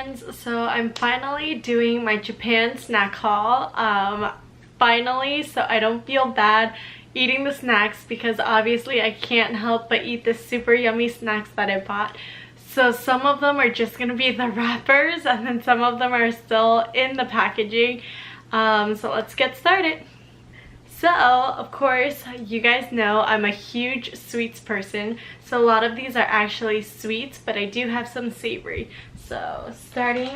friends, so I'm finally doing my Japan snack haul. Finally, so I don't feel bad eating the snacks because obviously I can't help but eat the super yummy snacks that I bought. So some of them are just gonna be the wrappers and then some of them are still in the packaging. So let's get started. So, of course, you guys know I'm a huge sweets person, so a lot of these are actually sweets, but I do have some savory. So, starting,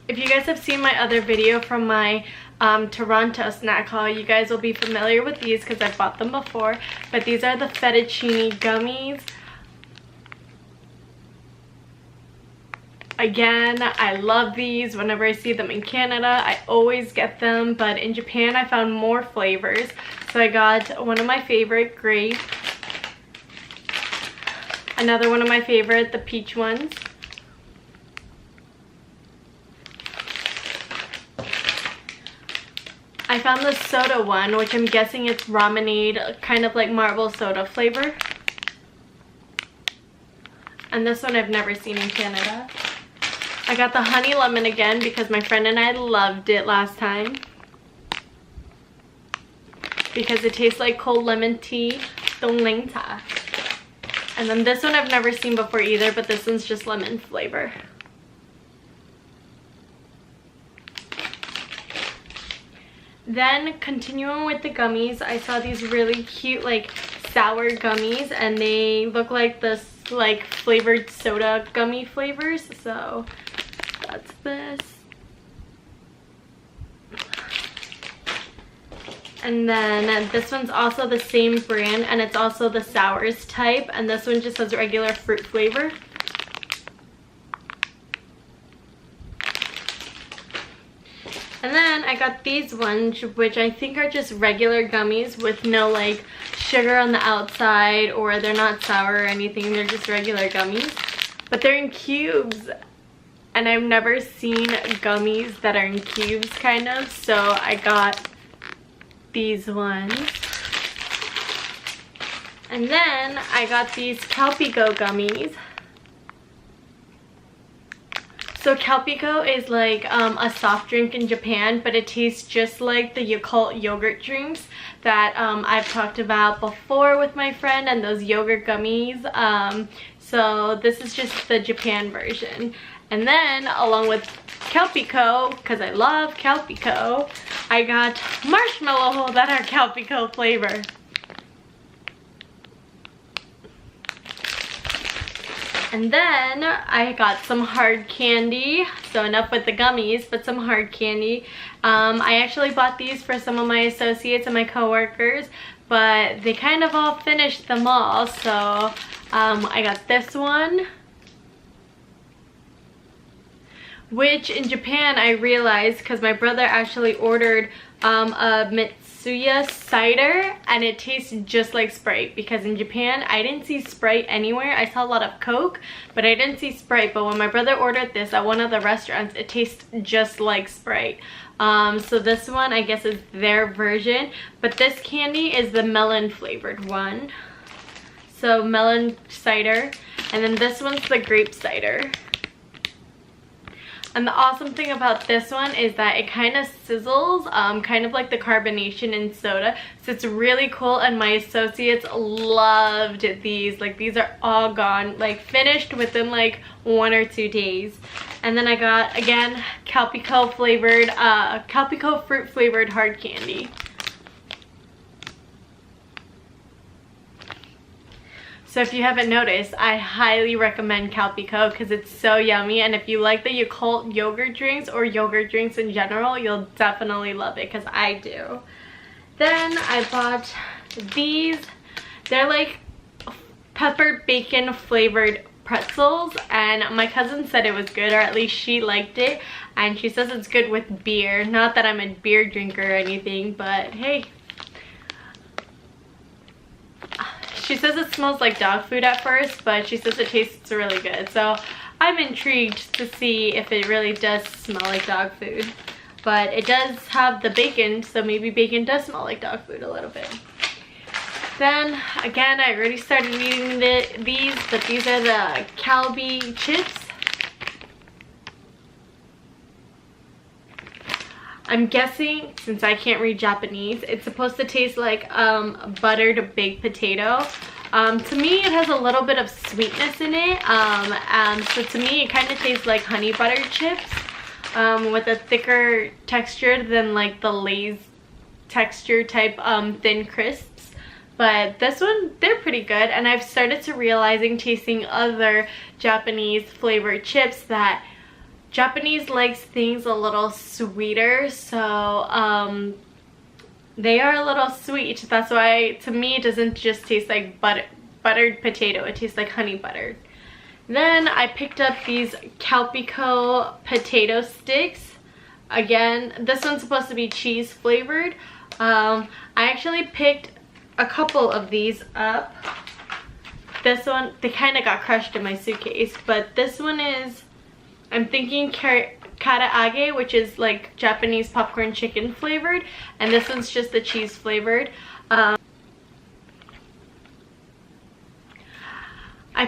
if you guys have seen my other video from my Toronto snack haul, you guys will be familiar with these because I've bought them before, but these are the fettuccine gummies. Again, I love these. Whenever I see them in Canada, I always get them, but in Japan I found more flavors. So I got one of my favorite, grape. Another one of my favorite, the peach ones. I found the soda one, which I'm guessing it's ramenade, kind of like marble soda flavor. And this one I've never seen in Canada. I got the honey lemon again because my friend and I loved it last time. Because it tastes like cold lemon tea, dongling cha. And then this one I've never seen before either, but this one's just lemon flavor. Then continuing with the gummies, I saw these really cute like sour gummies and they look like this like flavored soda gummy flavors. So that's this. And then this one's also the same brand and it's also the sours type, and this one just has regular fruit flavor. And then I got these ones, which I think are just regular gummies with no like sugar on the outside, or they're not sour or anything, they're just regular gummies. But they're in cubes. And I've never seen gummies that are in cubes kind of, so I got these ones. And then I got these Calpico gummies. So Calpico is like a soft drink in Japan, but it tastes just like the Yakult yogurt drinks that I've talked about before with my friend, and those yogurt gummies. So this is just the Japan version. And then along with Calpico, because I love Calpico, I got marshmallow that are Calpico flavor. And then I got some hard candy. So enough with the gummies, but some hard candy. I actually bought these for some of my associates and my coworkers, but they kind of all finished them all. So I got this one, which in Japan I realized because my brother actually ordered a Mitsuya cider and it tastes just like Sprite, because in Japan I didn't see Sprite anywhere. I saw a lot of Coke, but I didn't see Sprite. But when my brother ordered this at one of the restaurants, it tastes just like Sprite. So this one I guess is their version, but this candy is the melon flavored one. So melon cider, and then this one's the grape cider. And the awesome thing about this one is that it kind of sizzles, kind of like the carbonation in soda. So it's really cool, and my associates loved these. Like, these are all gone, like finished within like 1 or 2 days. And then I got, again, Calpico flavored, Calpico fruit flavored hard candy. So if you haven't noticed, I highly recommend Calpico because it's so yummy, and if you like the Yakult yogurt drinks or yogurt drinks in general, you'll definitely love it because I do. Then I bought these. They're like peppered bacon flavored pretzels, and my cousin said it was good, or at least she liked it, and she says it's good with beer. Not that I'm a beer drinker or anything, but hey. She says it smells like dog food at first, but she says it tastes really good. So I'm intrigued to see if it really does smell like dog food. But it does have the bacon, so maybe bacon does smell like dog food a little bit. Then, again, I already started eating these, but these are the Calbee chips. I'm guessing, since I can't read Japanese, it's supposed to taste like buttered baked potato. To me, it has a little bit of sweetness in it. So to me, it kind of tastes like honey butter chips with a thicker texture than like the Lay's texture type thin crisps. But this one, they're pretty good. And I've started to realizing, tasting other Japanese flavored chips, that Japanese likes things a little sweeter, so they are a little sweet. That's why, to me, it doesn't just taste like buttered potato. It tastes like honey buttered. Then I picked up these Calpico potato sticks. Again, this one's supposed to be cheese flavored. I actually picked a couple of these up. This one, they kind of got crushed in my suitcase, but this one is, I'm thinking karaage, which is like Japanese popcorn chicken flavored, and this one's just the cheese flavored. I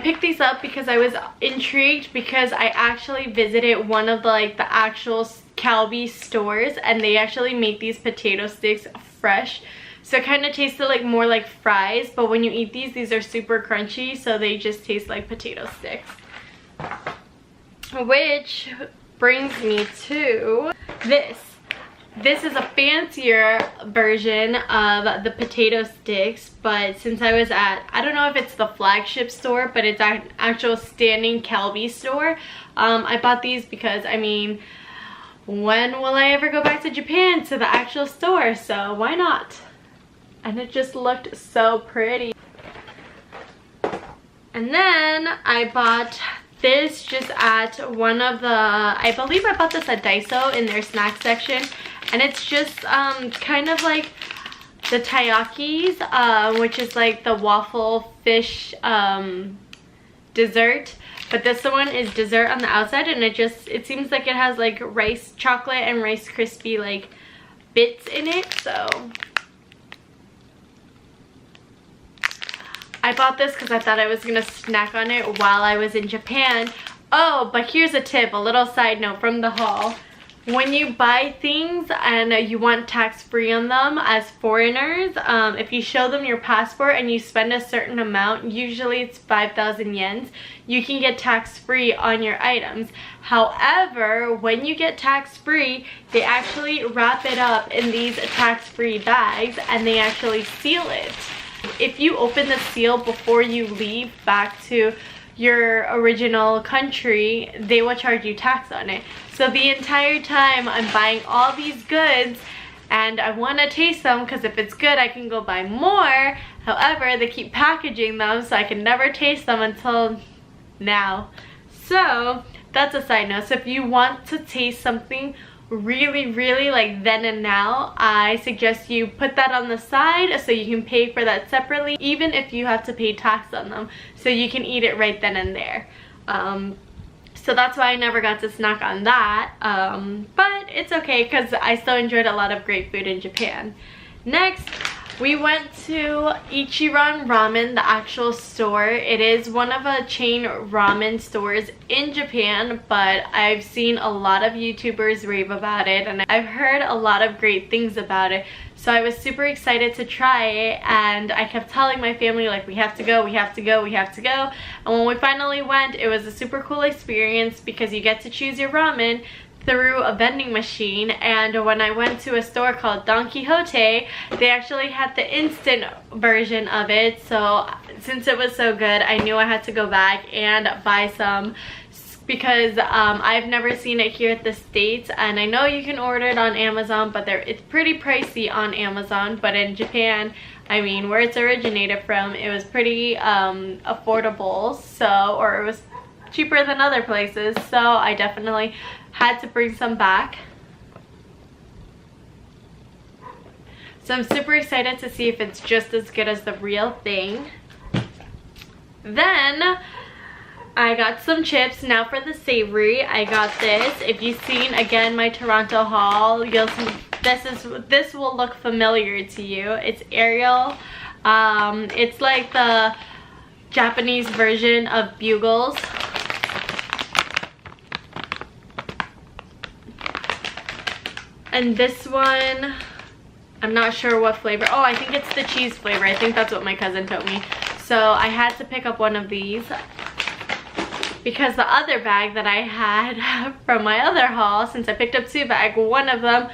picked these up because I was intrigued, because I actually visited one of the actual Calbee stores, and they actually make these potato sticks fresh. So it kind of tasted like more like fries, but when you eat these are super crunchy, so they just taste like potato sticks. Which brings me to this. This is a fancier version of the potato sticks, but since I was at, I don't know if it's the flagship store, but it's an actual standing Calbee store. I bought these because, I mean, when will I ever go back to Japan to the actual store? So why not? And it just looked so pretty. And then I bought this just at one of the, I believe I bought this at Daiso in their snack section, and it's just kind of like the taiyakis, which is like the waffle fish dessert, but this one is dessert on the outside, and it seems like it has like rice chocolate and Rice Krispie like bits in it. So I bought this because I thought I was gonna snack on it while I was in Japan. Oh, but here's a tip, a little side note from the haul. When you buy things and you want tax-free on them as foreigners, if you show them your passport and you spend a certain amount, usually it's 5,000 yens, you can get tax-free on your items. However, when you get tax-free, they actually wrap it up in these tax-free bags and they actually seal it. If you open the seal before you leave back to your original country, they will charge you tax on it. So the entire time I'm buying all these goods and I want to taste them, because if it's good I can go buy more. However, they keep packaging them so I can never taste them until now. So that's a side note. So if you want to taste something really like then and now, I suggest you put that on the side so you can pay for that separately, even if you have to pay tax on them, so you can eat it right then and there. So that's why I never got to snack on that, but it's okay because I still enjoyed a lot of great food in Japan. Next, we went to Ichiran Ramen, the actual store. It is one of a chain ramen stores in Japan, but I've seen a lot of YouTubers rave about it and I've heard a lot of great things about it. So I was super excited to try it, and I kept telling my family, like, we have to go, we have to go, we have to go. And when we finally went, it was a super cool experience because you get to choose your ramen through a vending machine. And when I went to a store called Don Quijote, they actually had the instant version of it. So since it was so good, I knew I had to go back and buy some, because I've never seen it here at the States, and I know you can order it on Amazon, but it's pretty pricey on Amazon. But in Japan, I mean, where it's originated from, it was pretty affordable, so, or it was cheaper than other places, so I definitely had to bring some back. So I'm super excited to see if it's just as good as the real thing. Then I got some chips. Now for the savory, I got this. If you've seen, again, my Toronto haul, you'll see this will look familiar to you. It's Ariel. It's like the Japanese version of Bugles. And this one, I'm not sure what flavor. Oh, I think it's the cheese flavor. I think that's what my cousin told me. So I had to pick up one of these because the other bag that I had from my other haul, since I picked up 2 bags, one of them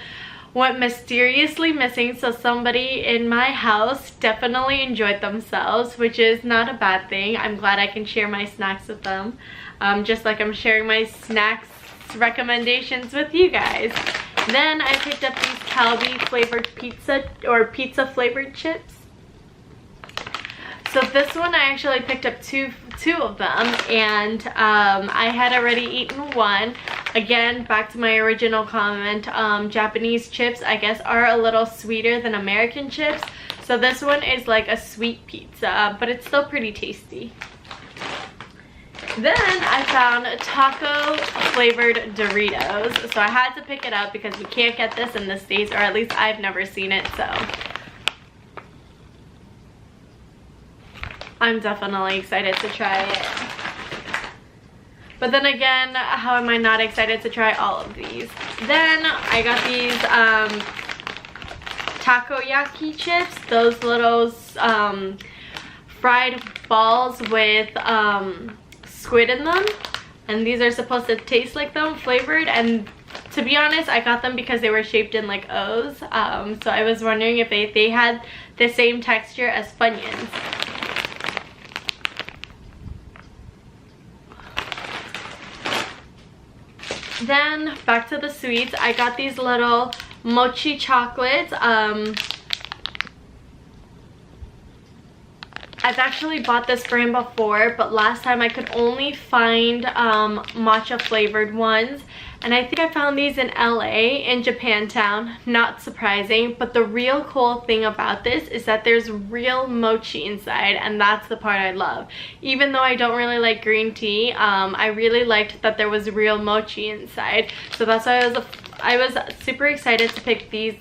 went mysteriously missing. So somebody in my house definitely enjoyed themselves, which is not a bad thing. I'm glad I can share my snacks with them, just like I'm sharing my snacks recommendations with you guys. Then I picked up these Calbee flavored pizza flavored chips. So this one I actually picked up two of them, and I had already eaten one. Again, back to my original comment, Japanese chips I guess are a little sweeter than American chips. So this one is like a sweet pizza, but it's still pretty tasty. Then I found taco flavored Doritos. So I had to pick it up because we can't get this in the States, or at least I've never seen it, so I'm definitely excited to try it. But then again, how am I not excited to try all of these? Then I got these takoyaki chips, those little fried balls with squid in them, and these are supposed to taste like them, flavored. And to be honest, I got them because they were shaped in like O's, so I was wondering if they had the same texture as Funyuns. Then back to the sweets, I got these little mochi chocolates. I've actually bought this brand before, but last time I could only find matcha flavored ones, and I think I found these in LA, in Japantown. Not surprising, but the real cool thing about this is that there's real mochi inside, and that's the part I love. Even though I don't really like green tea, I really liked that there was real mochi inside. So that's why I was super excited to pick these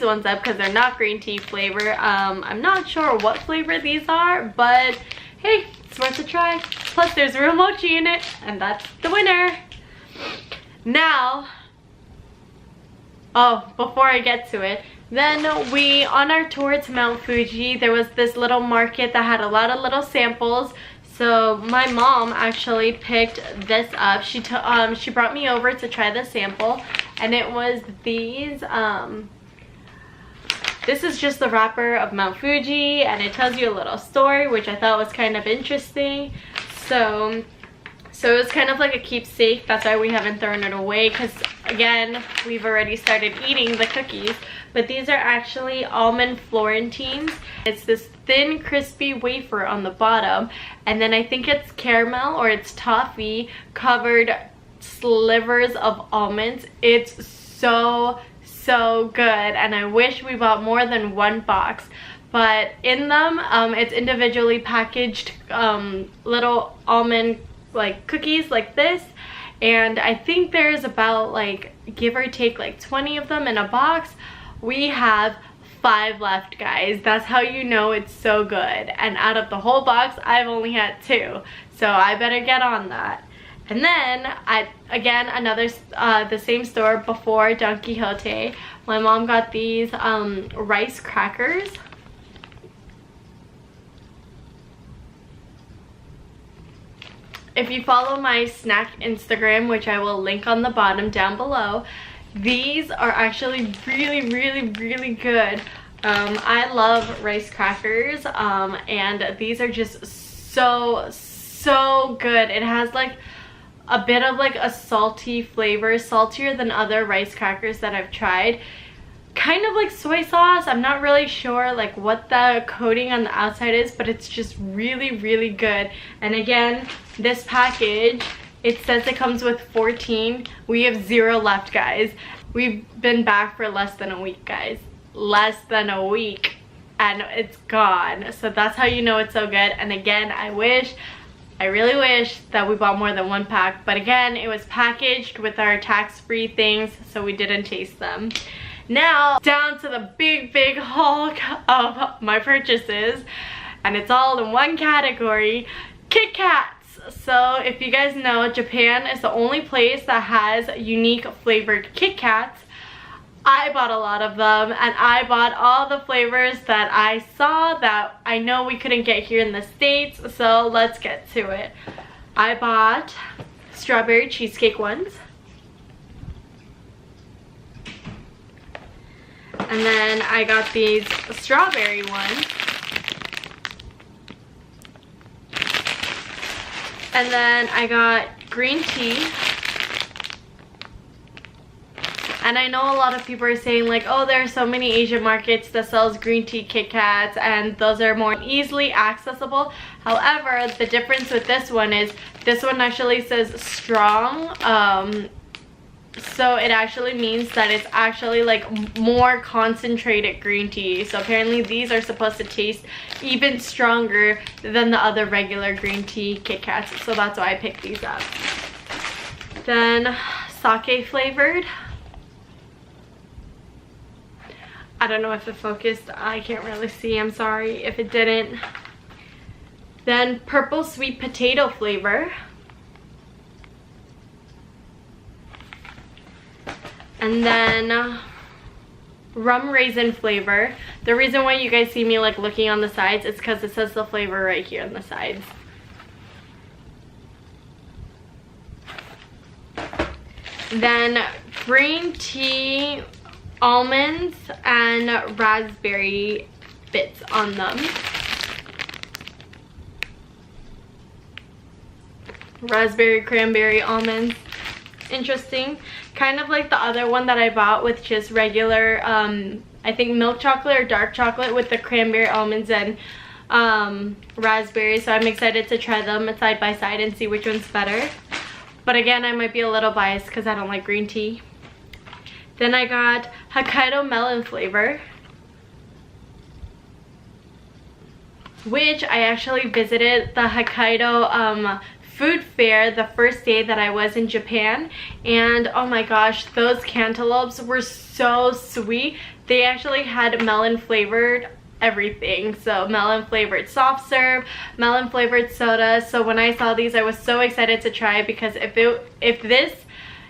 ones up, because they're not green tea flavor. I'm not sure what flavor these are, but hey, it's worth a try. Plus there's real mochi in it, and that's the winner. Now, oh, before I get to it, then on our tour to Mount Fuji, there was this little market that had a lot of little samples. So my mom actually picked this up. She brought me over to try the sample, and it was these. This is just the wrapper of Mount Fuji, and it tells you a little story, which I thought was kind of interesting. So it was kind of like a keepsake. That's why we haven't thrown it away, because again, we've already started eating the cookies. But these are actually almond Florentines. It's this thin, crispy wafer on the bottom, and then I think it's caramel or it's toffee covered slivers of almonds. It's so good, and I wish we bought more than one box. But in them, it's individually packaged little almond like cookies like this, and I think there's about, like, give or take, like 20 of them in a box. We have 5 left, guys. That's how you know it's so good. And out of the whole box, I've only had 2, so I better get on that. And then again, the same store before, Don Quijote, my mom got these rice crackers. If you follow my snack Instagram, which I will link on the bottom down below, these are actually really good. I love rice crackers, and these are just so good. It has like a bit of like a salty flavor, saltier than other rice crackers that I've tried. Kind of like soy sauce. I'm not really sure like what the coating on the outside is, but it's just really good. And again, this package, it says it comes with 14. We have 0 left, guys. We've been back for less than a week, guys. Less than a week, and it's gone. So that's how you know it's so good. And again, I really wish that we bought more than 1 pack, but again, it was packaged with our tax-free things, so we didn't taste them. Now, down to the big hulk of my purchases, and it's all in one category: Kit Kats. So if you guys know, Japan is the only place that has unique flavored Kit Kats. I bought a lot of them, and I bought all the flavors that I saw that I know we couldn't get here in the States, so let's get to it. I bought strawberry cheesecake ones. And then I got these strawberry ones. And then I got green tea. And I know a lot of people are saying like, oh, there are so many Asian markets that sells green tea Kit Kats and those are more easily accessible. However, the difference with this one is this one actually says strong. So it actually means that it's actually like more concentrated green tea. So apparently these are supposed to taste even stronger than the other regular green tea Kit Kats. So that's why I picked these up. Then sake flavored. I don't know if it focused. I can't really see. I'm sorry if it didn't. Then purple sweet potato flavor. And then rum raisin flavor. The reason why you guys see me like looking on the sides is because it says the flavor right here on the sides. Then green tea almonds and raspberry bits on them. Raspberry, cranberry, almonds. Interesting. Kind of like the other one that I bought with just regular, I think milk chocolate or dark chocolate with the cranberry, almonds, and raspberry. So I'm excited to try them side by side and see which one's better. But again, I might be a little biased because I don't like green tea. Then I got Hokkaido melon flavor, which I actually visited the Hokkaido food fair the first day that I was in Japan, and oh my gosh, those cantaloupes were so sweet. They actually had melon flavored everything, so melon flavored soft serve, melon flavored soda. So when I saw these, I was so excited to try, because if this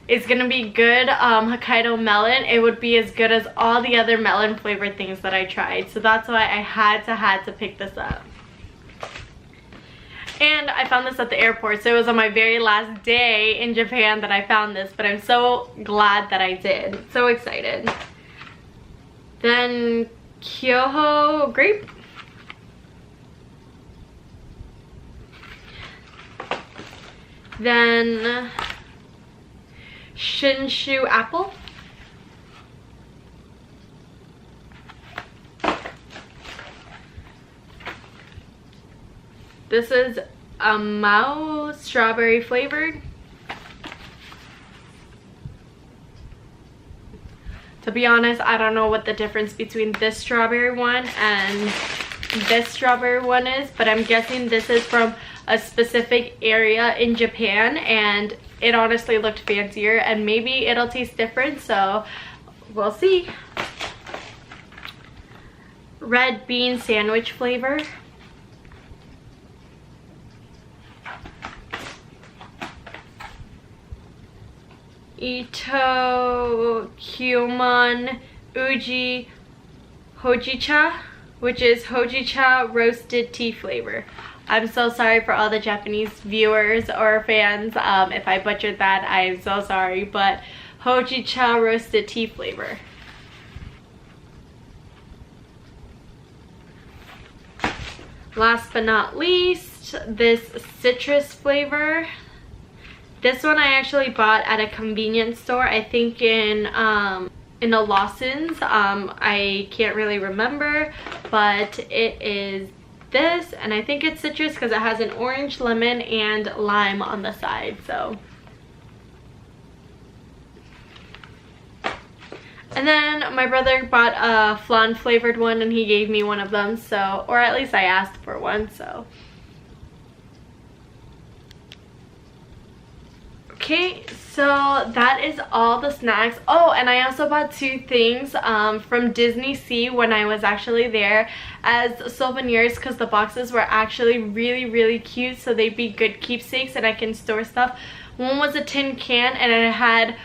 is gonna be good Hokkaido melon, it would be as good as all the other melon flavored things that I tried. So that's why I had to pick this up. And I found this at the airport, so it was on my very last day in Japan that I found this, but I'm so glad that I did. So excited. Then Kyoho grape. Then Shinshu apple. This is a Mao strawberry flavored. To be honest, I don't know what the difference between this strawberry one and this strawberry one is, but I'm guessing this is from a specific area in Japan, and it honestly looked fancier, and maybe it'll taste different, so we'll see. Red bean sandwich flavor. Ito Kyumon Uji Hojicha, which is Hojicha roasted tea flavor. I'm so sorry for all the Japanese viewers or fans. If I butchered that, I'm so sorry, but Hojicha roasted tea flavor. Last but not least, this citrus flavor. This one I actually bought at a convenience store, I think in a Lawson's. I can't really remember, but it is this, and I think it's citrus because it has an orange, lemon, and lime on the side. So, and then my brother bought a flan flavored one, and he gave me one of them, so, or at least I asked for one, so. Okay, so that is all the snacks. Oh, and I also bought two things from Disney Sea when I was actually there as souvenirs, because the boxes were actually really cute, so they'd be good keepsakes and I can store stuff. One was a tin can, and it had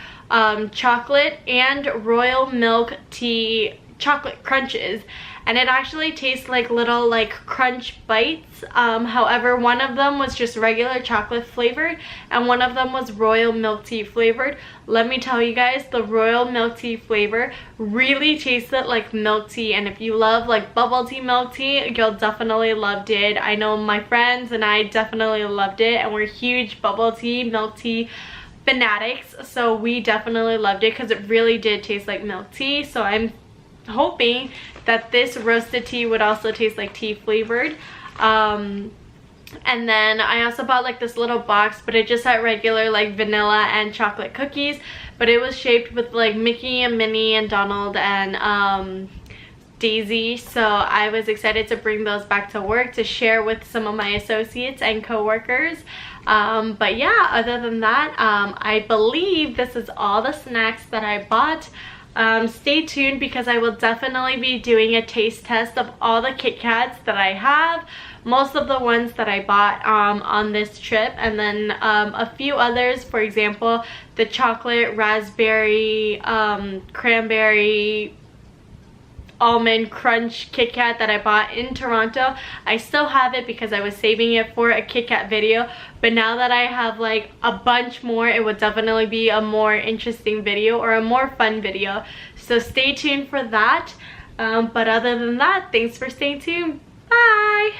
chocolate and royal milk tea chocolate crunches, and it actually tastes like little like crunch bites. However, one of them was just regular chocolate flavored and one of them was royal milk tea flavored. Let me tell you guys, the royal milk tea flavor really tasted like milk tea, and if you love like bubble tea milk tea, you'll definitely loved it. I know my friends and I definitely loved it, and we're huge bubble tea milk tea fanatics, so we definitely loved it because it really did taste like milk tea. So I'm hoping that this roasted tea would also taste like tea flavored. And then I also bought like this little box, but it just had regular like vanilla and chocolate cookies, but it was shaped with like Mickey and Minnie and Donald and Daisy. So I was excited to bring those back to work to share with some of my associates and co-workers. But yeah, other than that, I believe this is all the snacks that I bought. Stay tuned because I will definitely be doing a taste test of all the Kit Kats that I have, most of the ones that I bought on this trip, and then a few others. For example, the chocolate raspberry cranberry almond crunch Kit Kat that I bought in Toronto. I still have it because I was saving it for a Kit Kat video, but now that I have like a bunch more, it would definitely be a more interesting video or a more fun video, so stay tuned for that. But other than that, thanks for staying tuned. Bye.